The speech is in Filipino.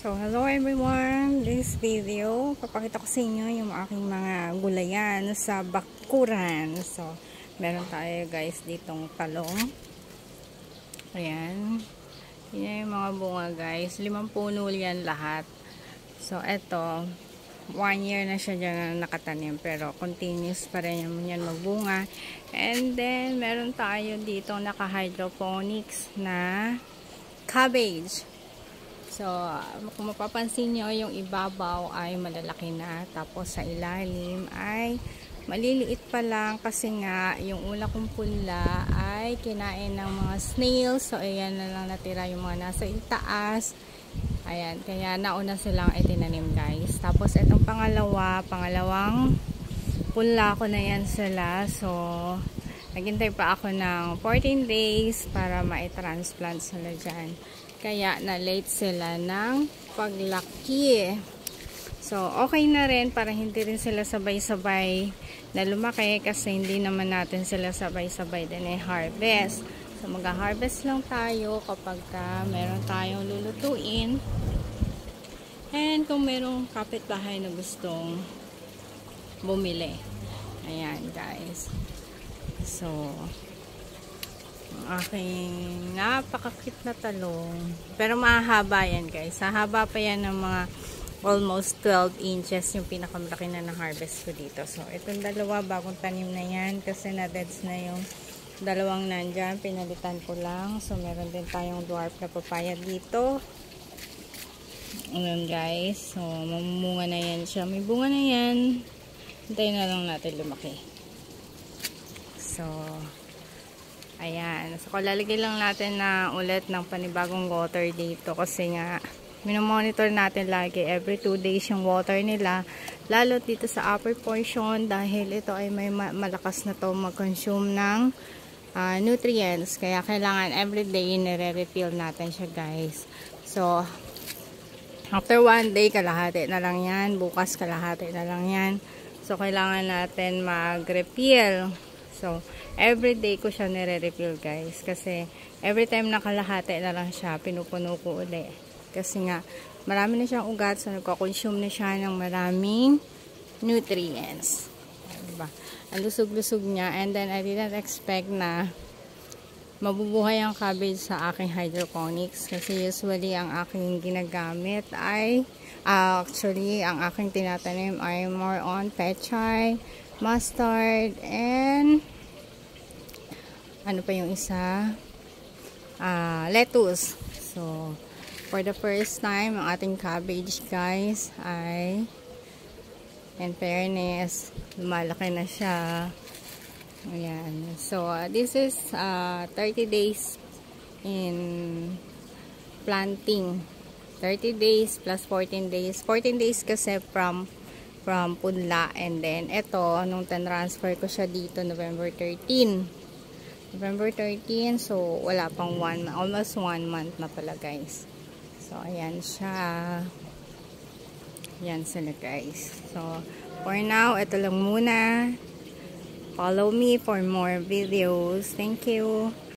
So, hello everyone! This video, papakita ko sa inyo yung aking mga gulayan sa bakuran. So, meron tayo guys ditong talong. Ayan. Yan yung mga bunga guys. 5 puno yan lahat. So, eto, 1 year na siya dyan nakatanim. Pero, continuous pa rin yan magbunga. And then, meron tayo ditong naka-hydroponics na cabbage. So, kung mapapansin nyo, yung ibabaw ay malalaki na. Tapos, sa ilalim ay maliliit pa lang kasi nga, yung una kong punla ay kinain ng mga snails. So, ayan na lang natira yung mga nasa itaas. Ayan, kaya nauna silang itinanim guys. Tapos, itong pangalawang punla ko na yan sila. So, naghintay pa ako ng 14 days para ma-transplant sila dyan. Kaya na-late sila ng paglaki. So, okay na rin para hindi rin sila sabay-sabay na lumaki kasi hindi naman natin sila sabay-sabay din harvest. So, mag-harvest lang tayo kapag meron tayong lulutuin. And kung merong kapitbahay na gustong bumili. Ayan, guys. So, aking napakakit na talong. Pero mahaba yan guys. Haba pa yan ng mga almost 12 inches yung pinakamalaki na na-harvest ko dito. So, itong dalawa bagong tanim na yan kasi na-deads na yung dalawang nandyan. Pinalitan ko lang. So, meron din tayong dwarf na papaya dito. Ayan guys. So, mamumunga na yan siya. May bunga na yan. Hintayin na lang natin lumaki. So, ayan. So, lalagay lang natin na ulit ng panibagong water dito kasi nga, minomonitor natin lagi every 2 days yung water nila. Lalo dito sa upper portion dahil ito ay may malakas na to mag-consume ng nutrients. Kaya kailangan everyday nire-refill natin siya guys. So, after 1 day, kalahati na lang yan. Bukas, kalahati na lang yan. So, kailangan natin mag-refill. So, every day ko siya nire-refill guys. Kasi, every time nakalahati na lang siya, pinupuno ko uli. Kasi nga, marami na siyang ugat. So, nagko-consume na siya ng maraming nutrients. Diba? Ang lusog-lusog niya. And then, I didn't expect na mabubuhay ang cabbage sa aking hydroponics. Kasi, usually, ang aking ginagamit ay, actually, ang aking tinatanim ay more on pechay, mustard, and ano pa yung isa? Lettuce. So, for the first time, ang ating cabbage, guys, ay, in fairness, lumalaki na siya. Ayan. So, this is 30 days in planting. 30 days plus 14 days. 14 days kasi from punla. And then, ito, nung transfer ko siya dito, November 13. November 13, so wala pang almost 1 month na pala guys. So, ayan siya. Ayan sila guys. So, for now, ito lang muna. Follow me for more videos. Thank you.